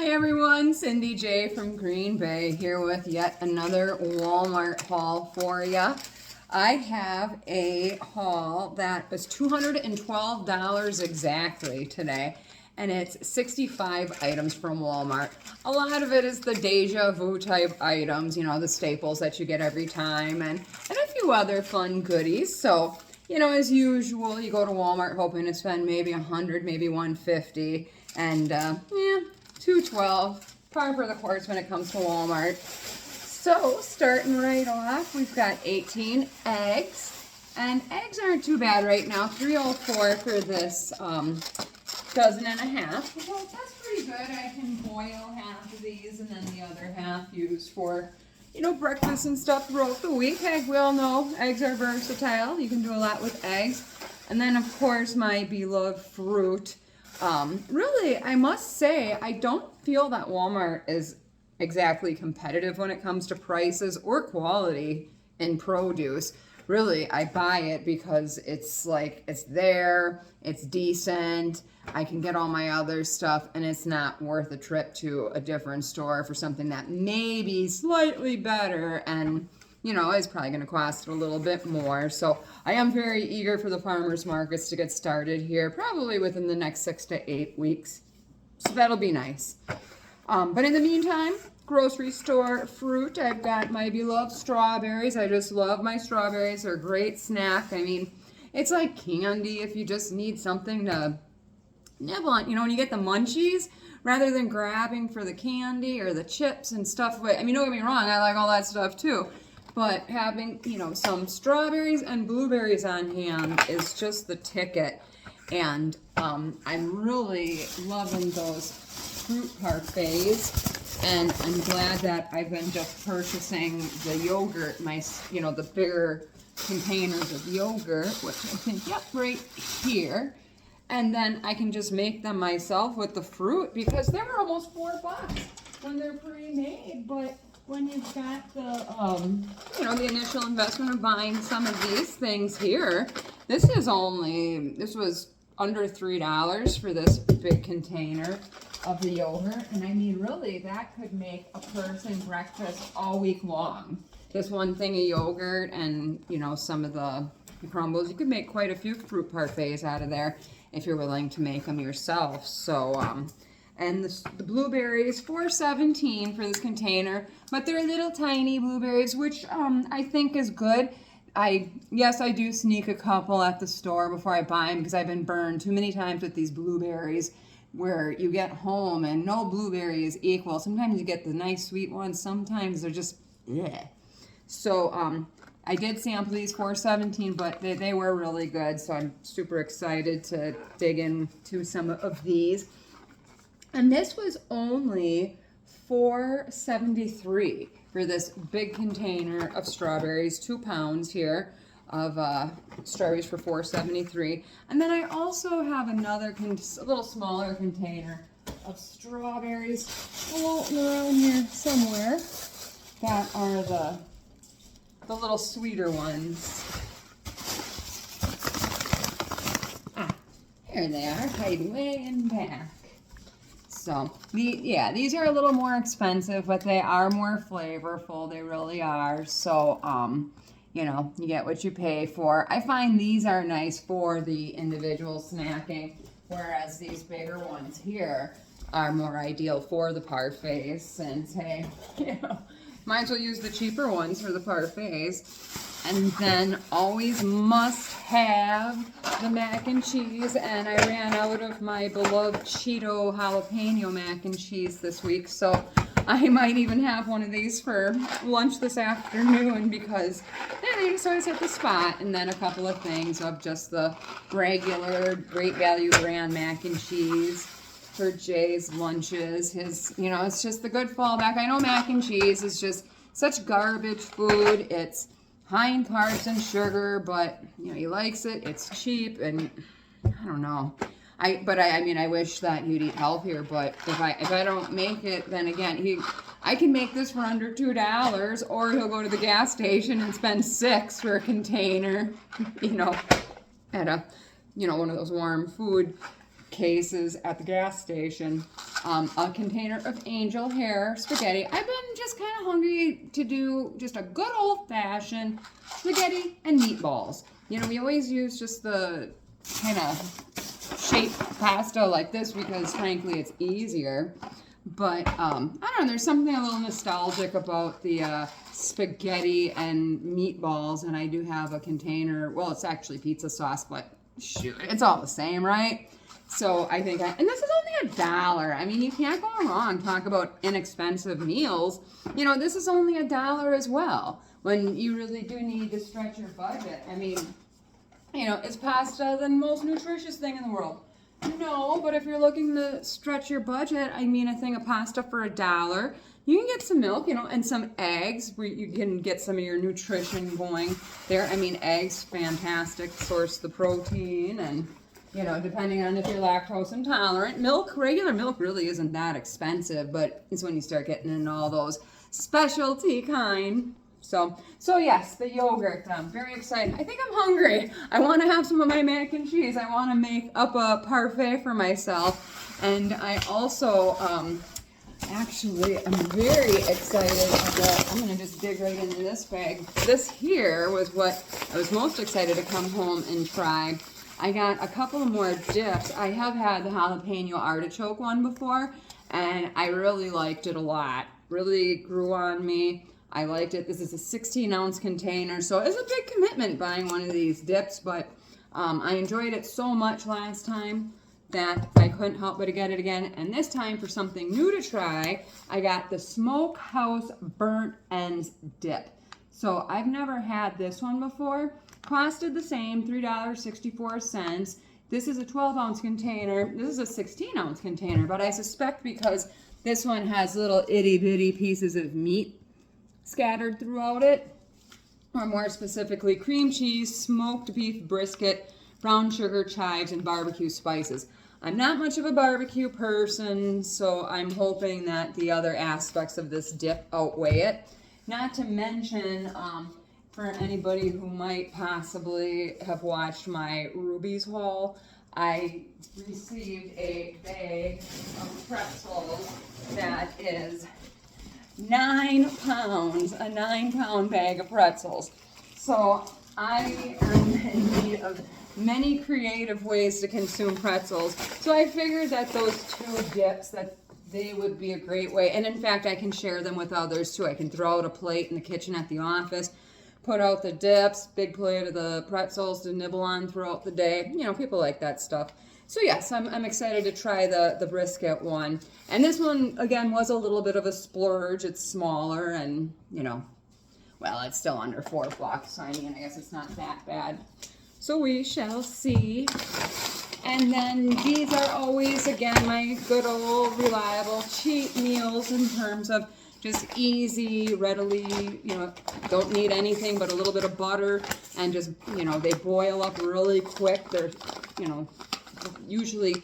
Hey everyone, Cindy J from Green Bay here with yet another Walmart haul for you. I have a haul that was $212 exactly today, and it's 65 items from Walmart. A lot of it is the deja vu type items, you know, the staples that you get every time, and a few other fun goodies. So, you know, as usual, you go to Walmart hoping to spend maybe 100, maybe 150, and yeah, 212, par for the course when it comes to Walmart. So, starting right off, we've got 18 eggs, and eggs aren't too bad right now. $3.04 for this dozen and a half. Well, that's pretty good. I can boil half of these and then the other half use for, you know, breakfast and stuff throughout the week. We all know eggs are versatile. You can do a lot with eggs. And then, of course, my beloved fruit. Really, I must say, I don't feel that Walmart is exactly competitive when it comes to prices or quality in produce. Really, I buy it because it's like, it's there, it's decent, I can get all my other stuff, and it's not worth a trip to a different store for something that may be slightly better and, you know, is probably going to cost a little bit more. So I am very eager for the farmers markets to get started here, probably within the next 6 to 8 weeks. So that'll be nice. But in the meantime, grocery store fruit, I've got my beloved strawberries. I just love my strawberries. They're a great snack. I mean, it's like candy if you just need something to nibble on. You know, when you get the munchies, rather than grabbing for the candy or the chips and stuff. I mean, don't get me wrong, I like all that stuff too. But having, you know, some strawberries and blueberries on hand is just the ticket. And I'm really loving those fruit parfaits. And I'm glad that I've been just purchasing the yogurt, you know, the bigger containers of yogurt, which I think, yep, right here. And then I can just make them myself with the fruit because they were almost $4 when they're pre-made. But when you've got the, you know, the initial investment of buying some of these things here, this was under $3 for this big container of the yogurt. And I mean, really, that could make a person breakfast all week long. Just one thing of yogurt and, you know, some of the crumbles. You could make quite a few fruit parfaits out of there if you're willing to make them yourself. So, and the blueberries, $4.17 for this container, but they're little tiny blueberries, which I think is good. Yes, I do sneak a couple at the store before I buy them because I've been burned too many times with these blueberries where you get home and no blueberry is equal. Sometimes you get the nice sweet ones, sometimes they're just bleh. So I did sample these $4.17, but they were really good, so I'm super excited to dig into some of these. And this was only $4.73 for this big container of strawberries, 2 pounds here of strawberries for $4.73. And then I also have another a little smaller container of strawberries floating around here somewhere that are the little sweeter ones. Here they are, hiding way in back. So, these are a little more expensive, but they are more flavorful. They really are. So, you know, you get what you pay for. I find these are nice for the individual snacking, whereas these bigger ones here are more ideal for the parfaits. Since, hey, you know, might as well use the cheaper ones for the parfaits. And then always must have the mac and cheese, and I ran out of my beloved Cheeto jalapeno mac and cheese this week, so I might even have one of these for lunch this afternoon because they just always hit the spot. And then a couple of things of just the regular Great Value brand mac and cheese for Jay's lunches. You know, it's just the good fallback. I know mac and cheese is just such garbage food. It's high in carbs and sugar, but you know, he likes it. It's cheap, and I don't know. I mean, I wish that you'd eat healthier, but if I don't make it, then again, I can make this for under $2, or he'll go to the gas station and spend $6 for a container, you know, at one of those warm food cases at the gas station, a container of angel hair spaghetti. I've been just kind of hungry to do just a good old-fashioned spaghetti and meatballs. You know, we always use just the kind of shaped pasta like this because frankly it's easier. But I don't know, there's something a little nostalgic about the spaghetti and meatballs, and I do have a container. Well, it's actually pizza sauce, but shoot, it's all the same, right? So I think, and this is only $1. I mean, you can't go wrong. Talk about inexpensive meals. You know, this is only $1 as well, when you really do need to stretch your budget. I mean, you know, is pasta the most nutritious thing in the world? No, but if you're looking to stretch your budget, I mean, a thing of pasta for $1. You can get some milk, you know, and some eggs where you can get some of your nutrition going there. I mean, eggs, fantastic source of the protein, and, you know, depending on if you're lactose intolerant. Milk, regular milk really isn't that expensive, but it's when you start getting into all those specialty kind. So yes, the yogurt. I'm very excited. I think I'm hungry. I want to have some of my mac and cheese. I want to make up a parfait for myself. And I also, actually, I'm very excited about, I'm going to just dig right into this bag. This here was what I was most excited to come home and try. I got a couple of more dips. I have had the jalapeno artichoke one before, and I really liked it a lot. Really grew on me. I liked it. This is a 16-ounce container, so it's a big commitment buying one of these dips, but I enjoyed it so much last time that I couldn't help but to get it again. And this time, for something new to try, I got the Smokehouse Burnt Ends dip. So I've never had this one before. Costed the same, $3.64. This is a 12-ounce container. This is a 16-ounce container, but I suspect because this one has little itty-bitty pieces of meat scattered throughout it, or more specifically cream cheese, smoked beef brisket, brown sugar, chives, and barbecue spices. I'm not much of a barbecue person, so I'm hoping that the other aspects of this dip outweigh it. Not to mention, for anybody who might possibly have watched my Ruby's haul, I received a bag of pretzels that is 9 pounds, a 9-pound bag of pretzels. So I am in need of many creative ways to consume pretzels. So I figured that those two dips, that they would be a great way. And in fact, I can share them with others too. I can throw out a plate in the kitchen at the office, put out the dips, big plate of the pretzels to nibble on throughout the day. You know, people like that stuff. So yes, I'm excited to try the brisket one. And this one, again, was a little bit of a splurge. It's smaller and, you know, well, it's still under $4. So I mean, I guess it's not that bad. So we shall see. And then these are always, again, my good old reliable cheat meals in terms of just easy, readily, you know, don't need anything but a little bit of butter, and just, you know, they boil up really quick. They're, you know, usually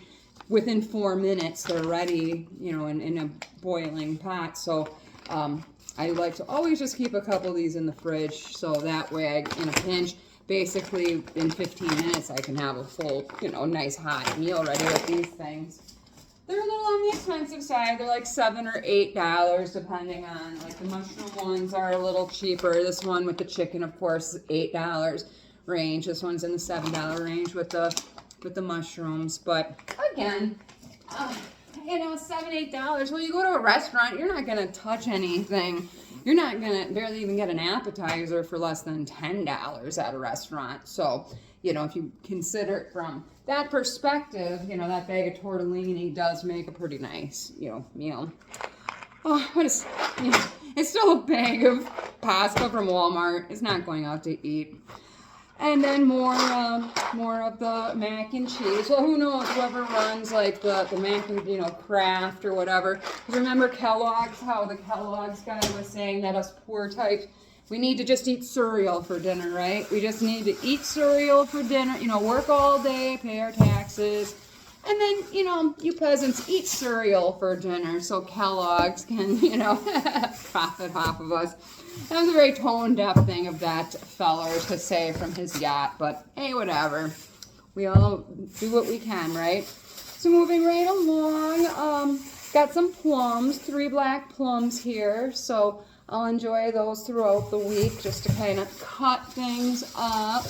within 4 minutes they're ready, you know, in a boiling pot. So I like to always just keep a couple of these in the fridge, so that way in a pinch, basically in 15 minutes I can have a full, you know, nice hot meal ready with these things. They're a little on the expensive side. They're like $7 or $8 depending on, like the mushroom ones are a little cheaper. This one with the chicken, of course, is $8 range. This one's in the $7 range with the mushrooms. But again, you know, $7, $8. Well, you go to a restaurant, you're not gonna touch anything. You're not gonna barely even get an appetizer for less than $10 at a restaurant. So, you know, if you consider it from that perspective, you know, that bag of tortellini does make a pretty nice, you know, meal. Oh, what is, you know, it's still a bag of pasta from Walmart. It's not going out to eat. And then more of the mac and cheese. Well, who knows, whoever runs like the mac and, you know, Kraft or whatever. Because remember Kellogg's, how the Kellogg's guy was saying that us poor types, we need to just eat cereal for dinner, right? We just need to eat cereal for dinner, you know, work all day, pay our taxes, and then, you know, you peasants eat cereal for dinner so Kellogg's can, you know, profit off of us. That was a very tone-deaf thing of that feller to say from his yacht, but hey, whatever. We all do what we can, right? So moving right along, got some plums, 3 black plums here. So I'll enjoy those throughout the week just to kind of cut things up.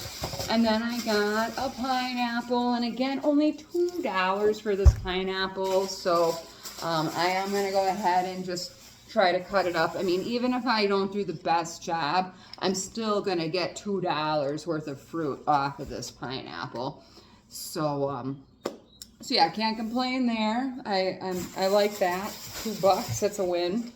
And then I got a pineapple, and again, only $2 for this pineapple. So I am going to go ahead and just try to cut it up. I mean, even if I don't do the best job, I'm still going to get $2 worth of fruit off of this pineapple. So, so yeah, can't complain there. I like that. $2, that's a win.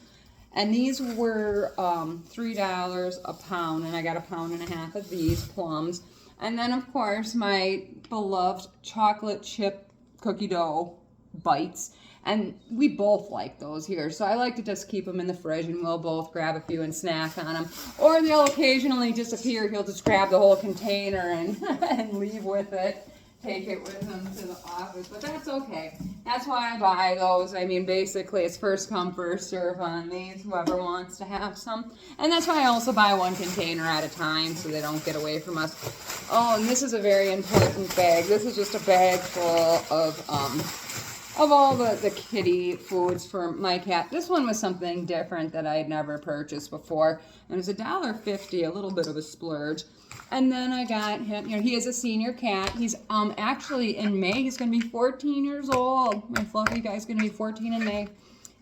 And these were $3 a pound, and I got 1.5 pounds of these plums. And then, of course, my beloved chocolate chip cookie dough bites. And we both like those here, so I like to just keep them in the fridge, and we'll both grab a few and snack on them. Or they'll occasionally disappear. He'll just grab the whole container and, and leave with it. Take it with him to the office, but that's okay. That's why I buy those. I mean, basically, it's first come, first serve on these, whoever wants to have some. And that's why I also buy 1 container at a time so they don't get away from us. Oh, and this is a very important bag. This is just a bag full of all the kitty foods for my cat. This one was something different that I had never purchased before. And it was $1.50, a little bit of a splurge. And then I got him, he is a senior cat. He's actually in May, he's going to be 14 years old. My fluffy guy's going to be 14 in May.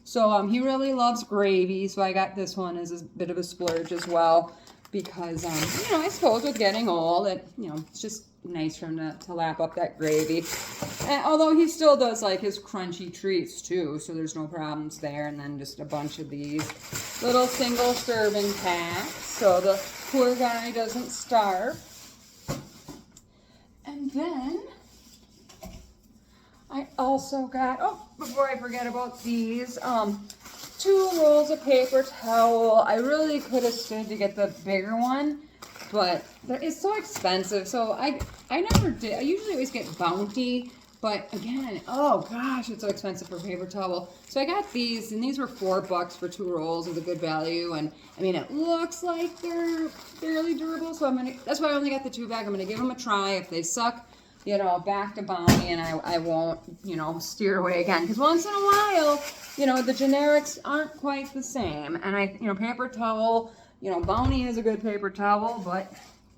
So he really loves gravy, so I got this one as a bit of a splurge as well. Because, I suppose with getting old, it's just nice for him to lap up that gravy. And although he still does like his crunchy treats too, so there's no problems there. And then just a bunch of these little single serving packs, so the poor guy doesn't starve. And then I also got, before I forget about these, 2 rolls of paper towel. I really could have stood to get the bigger one, but it's so expensive. So I never did. I usually always get Bounty, but again, oh gosh, it's so expensive for paper towel. So I got these, and these were $4 for 2 rolls with a good value. And I mean, it looks like they're fairly durable. So that's why I only got the 2 bag. I'm gonna give them a try. If they suck, back to Bounty, and I won't, steer away again. Because once in a while, the generics aren't quite the same. And paper towel, Bounty is a good paper towel, but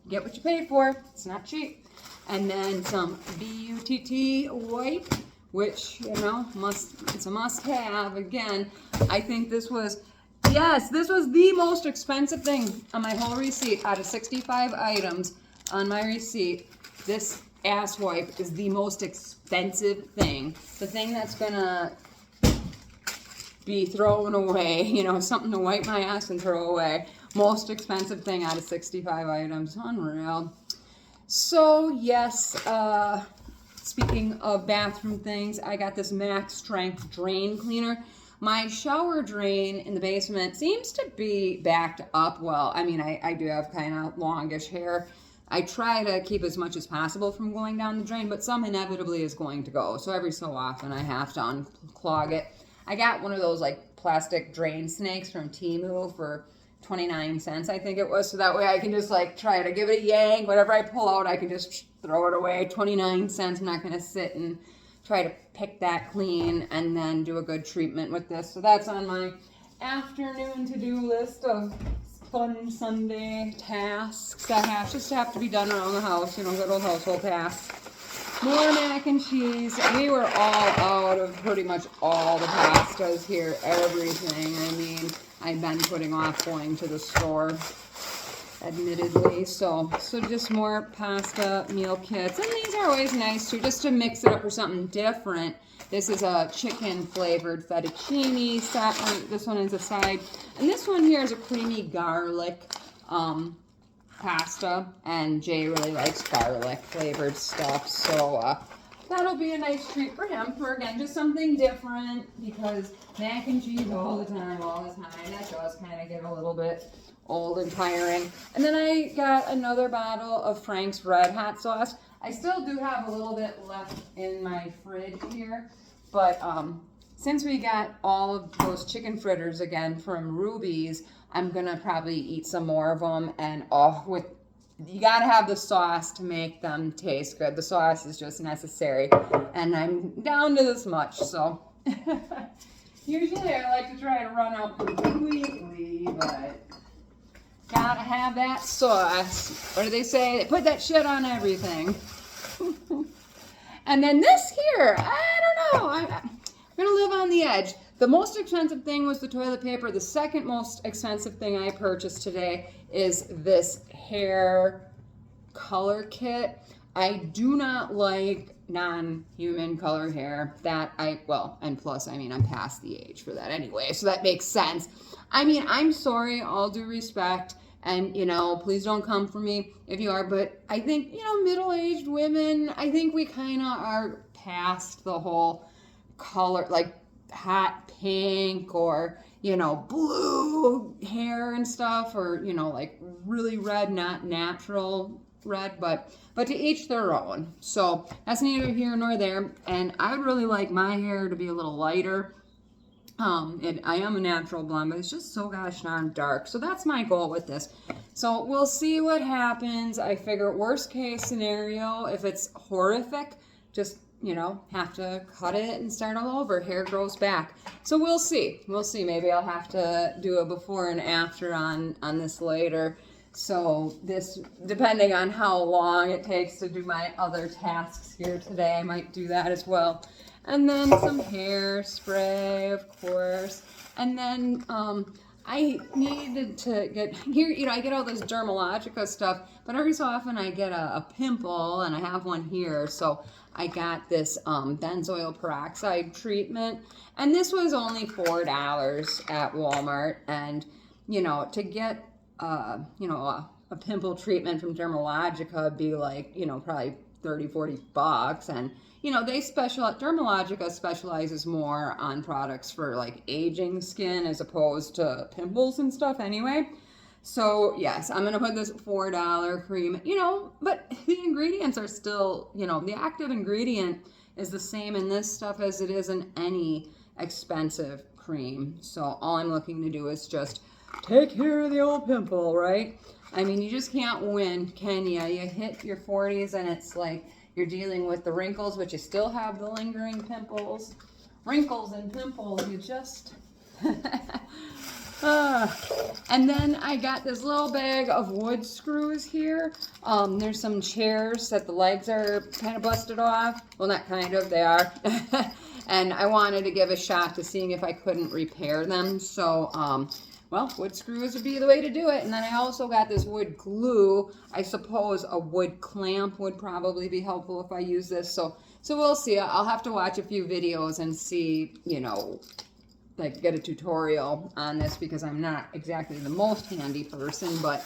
get what you pay for. It's not cheap. And then some BUTT wipe, which, it's a must-have. Again, I think this was the most expensive thing on my whole receipt. Out of 65 items on my receipt, this ass wipe is the most expensive thing. The thing that's gonna be thrown away, something to wipe my ass and throw away. Most expensive thing out of 65 items. Unreal. So yes, speaking of bathroom things, I got this Max Strength drain cleaner. My shower drain in the basement seems to be backed up well. I mean, I do have kind of longish hair. I try to keep as much as possible from going down the drain, but some inevitably is going to go. So every so often I have to unclog it. I got one of those like plastic drain snakes from Temu for 29 cents, I think it was. So that way I can just like try to give it a yank. Whatever I pull out, I can just throw it away. 29 cents. I'm not going to sit and try to pick that clean and then do a good treatment with this. So that's on my afternoon to-do list of fun Sunday tasks that have to be done around the house, good old household tasks. More mac and cheese. We were all out of pretty much all the pastas here, everything. I mean, I've been putting off going to the store, admittedly. So just more pasta meal kits. And these are always nice too, just to mix it up for something different. This is a chicken flavored fettuccine. This one is a side. And this one here is a creamy garlic pasta. And Jay really likes garlic flavored stuff. So that'll be a nice treat for him for, again, just something different. Because mac and cheese all the time. That does kind of get a little bit old and tiring. And then I got another bottle of Frank's Red Hot sauce. I still do have a little bit left in my fridge here, but since we got all of those chicken fritters again from Ruby's, I'm gonna probably eat some more of them. And with you got to have the sauce to make them taste good. The sauce is just necessary. And I'm down to this much, so. Usually I like to try to run out completely, but gotta have that sauce. What do they say? They put that shit on everything. And then this here, I don't know. I'm gonna live on the edge. The most expensive thing was the toilet paper. The second most expensive thing I purchased today is this hair color kit. I do not like non-human color hair. And plus, I mean, I'm past the age for that anyway, so that makes sense. I mean, I'm sorry, all due respect, and, you know, please don't come for me if you are, but I think, you know, middle-aged women, I think we kind of are past the whole color, like hot pink or, you know, blue hair and stuff, or, you know, like really red, not natural red, but to each their own. So that's neither here nor there. And I would really like my hair to be a little lighter. And I am a natural blonde, but it's just so gosh darn dark. So that's my goal with this. So we'll see what happens. I figure worst case scenario, if it's horrific, just, you know, have to cut it and start all over. Hair grows back. So we'll see. We'll see. Maybe I'll have to do a before and after on this later. So this, depending on how long it takes to do my other tasks here today, I might do that as well. And then some hairspray, of course. And then I needed to get, here, you know, I get all this Dermalogica stuff, but every so often I get a pimple, and I have one here. So I got this benzoyl peroxide treatment, and this was only $4 at Walmart. And, you know, to get, you know, a pimple treatment from Dermalogica would be like, you know, probably 30, 40 bucks. And, you know, Dermalogica specializes more on products for like aging skin as opposed to pimples and stuff anyway. So yes, I'm going to put this $4 cream, you know, but the ingredients are still, you know, the active ingredient is the same in this stuff as it is in any expensive cream. So all I'm looking to do is just take care of the old pimple, right? I mean, you just can't win, can you? You hit your 40s and it's like you're dealing with the wrinkles, but you still have the lingering pimples. Wrinkles and pimples, you just... And then I got this little bag of wood screws here. There's some chairs that the legs are kind of busted off. Well, not kind of, they are. And I wanted to give a shot to seeing if I couldn't repair them. So, well, wood screws would be the way to do it. And then I also got this wood glue. I suppose a wood clamp would probably be helpful if I use this. So we'll see. I'll have to watch a few videos and see, you know, like get a tutorial on this, because I'm not exactly the most handy person, but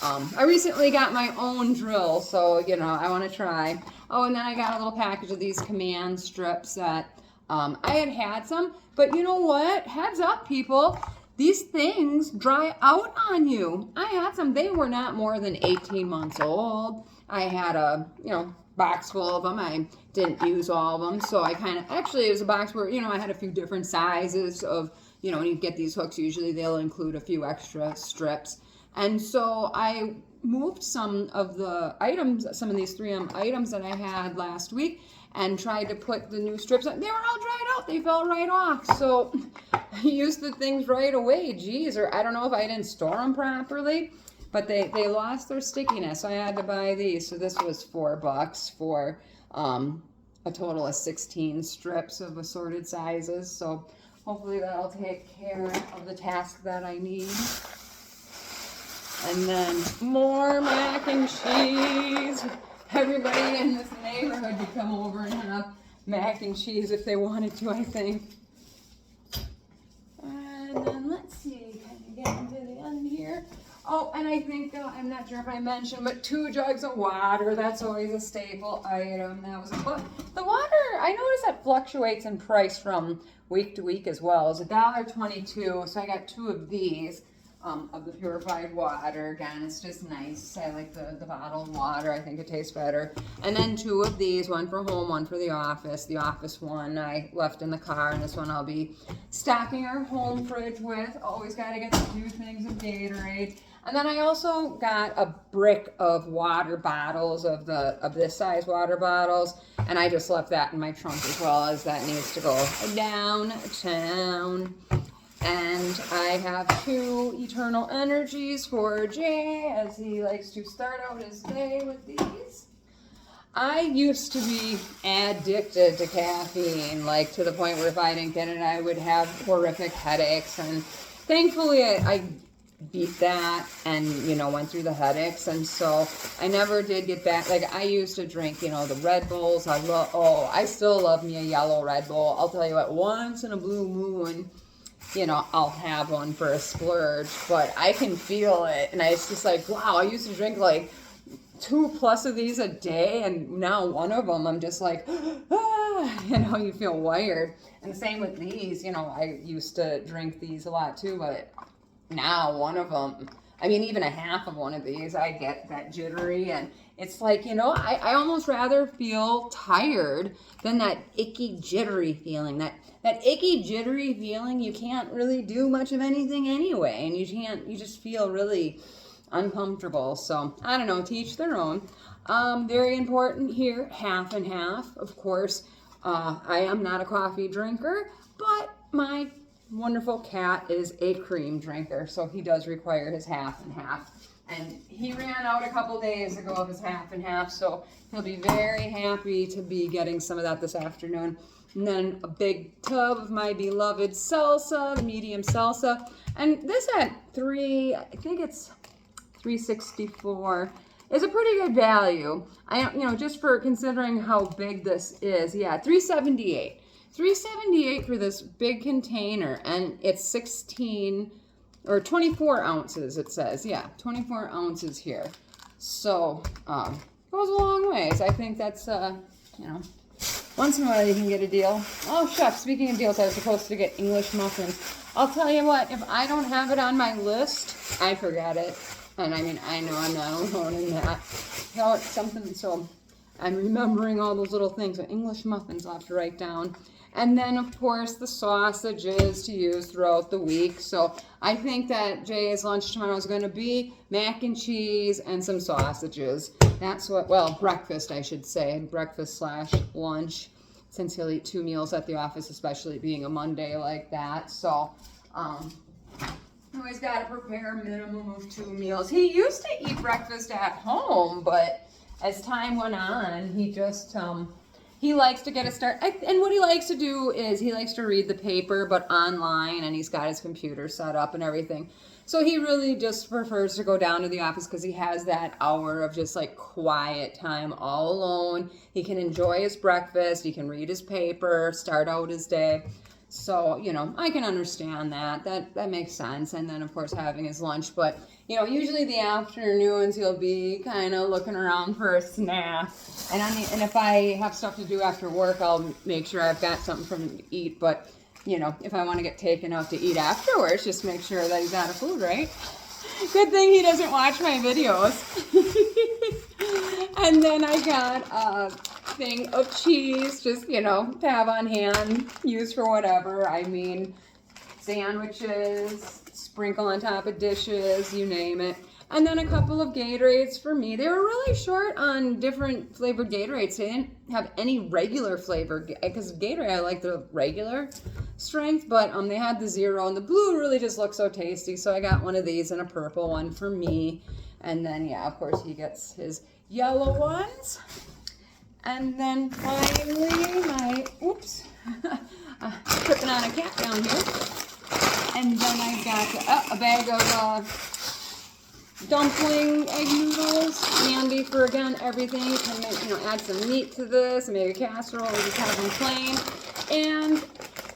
I recently got my own drill, so, you know, I want to try. Oh, and then I got a little package of these command strips that I had some, but you know what? Heads up, people. These things dry out on you. I had some. They were not more than 18 months old. I had a, you know, box full of them. I didn't use all of them, so I kind of, actually it was a box where, you know, I had a few different sizes of, you know, when you get these hooks, usually they'll include a few extra strips. And so I moved some of the items, some of these 3M items that I had last week, and tried to put the new strips on. They were all dried out. They fell right off. So I used the things right away. Geez, or I don't know if I didn't store them properly, but they lost their stickiness. So I had to buy these. So this was $4 for a total of 16 strips of assorted sizes. So hopefully that'll take care of the task that I need. And then more mac and cheese. Everybody in this neighborhood could come over and have mac and cheese if they wanted to, I think. And then let's see, kind of get into the end here. Oh, and I think, I'm not sure if I mentioned, but 2 jugs of water. That's always a staple item. That was the water, I noticed that fluctuates in price from week to week as well. It's $1.22, so I got 2 of these. Of the purified water. Again, it's just nice. I like the bottled water. I think it tastes better. And then 2 of these, one for home, one for the office. The office one I left in the car, and this one I'll be stocking our home fridge with. Always got to get a few things of Gatorade. And then I also got a brick of water bottles of this size water bottles, and I just left that in my trunk as well, as that needs to go downtown. And I have 2 Eternal Energies for Jay, as he likes to start out his day with these. I used to be addicted to caffeine, like to the point where if I didn't get it, I would have horrific headaches. And thankfully, I beat that and, you know, went through the headaches. And so I never did get back. Like, I used to drink, you know, the Red Bulls. I still love me a yellow Red Bull. I'll tell you what, once in a blue moon, you know, I'll have one for a splurge, but I can feel it. And it's just like, wow, I used to drink like 2+ of these a day, and now one of them, I'm just like, you know, you feel wired. And the same with these, you know, I used to drink these a lot too, but now one of them, I mean, even a half of one of these, I get that jittery, and it's like, you know, I almost rather feel tired than that icky jittery feeling. That icky jittery feeling, you can't really do much of anything anyway, and you just feel really uncomfortable. So I don't know, to each their own. Very important here, half and half. Of course, I am not a coffee drinker, but my wonderful cat is a cream drinker, so he does require his half and half. And he ran out a couple days ago of his half and half, so he'll be very happy to be getting some of that this afternoon. And then a big tub of my beloved salsa, medium salsa. And this at I think it's $3.64 is a pretty good value. Just for considering how big this is. Yeah, $3.78. $3.78 for this big container, and it's 16 or 24 ounces, it says. Yeah, 24 ounces here. So, goes a long ways. I think that's, once in a while you can get a deal. Oh, shucks, speaking of deals, I was supposed to get English muffins. I'll tell you what, if I don't have it on my list, I forget it. And I mean, I know I'm not alone in that. So it's something, so I'm remembering all those little things. So English muffins I'll have to write down. And then, of course, the sausages to use throughout the week. So I think that Jay's lunch tomorrow is going to be mac and cheese and some sausages. That's what, well, breakfast, I should say. Breakfast/lunch, since he'll eat 2 meals at the office, especially being a Monday like that. So, always got to prepare a minimum of 2 meals. He used to eat breakfast at home, but as time went on, he just, he likes to get a start. And what he likes to do is he likes to read the paper, but online, and he's got his computer set up and everything. So he really just prefers to go down to the office because he has that hour of just like quiet time all alone. He can enjoy his breakfast. He can read his paper, start out his day. So, I can understand that. That makes sense. And then, of course, having his lunch. But, usually the afternoons he'll be kind of looking around for a snack. And if I have stuff to do after work, I'll make sure I've got something for him to eat. But, if I want to get taken out to eat afterwards, just make sure that he's out of food, right? Good thing he doesn't watch my videos. And then I got a thing of cheese, just, to have on hand, use for whatever. I mean, sandwiches, sprinkle on top of dishes, you name it. And then a couple of Gatorades for me. They were really short on different flavored Gatorades. They didn't have any regular flavor, because Gatorade, I like the regular strength, but they had the zero, and the blue really just looks so tasty. So I got one of these and a purple one for me. And then, yeah, of course, he gets his yellow ones. And then finally, tripping on a cat down here. And then I got a bag of dumpling egg noodles, handy for, again, everything. You can make, add some meat to this, and make a casserole, or just have them plain. And,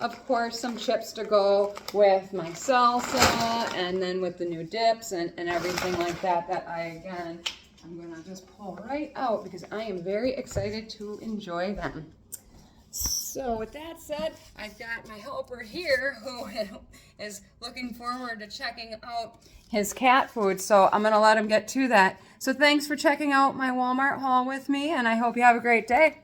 of course, some chips to go with my salsa, and then with the new dips and everything like that I'm going to just pull right out because I am very excited to enjoy them. So with that said, I've got my helper here who is looking forward to checking out his cat food. So I'm going to let him get to that. So thanks for checking out my Walmart haul with me, and I hope you have a great day.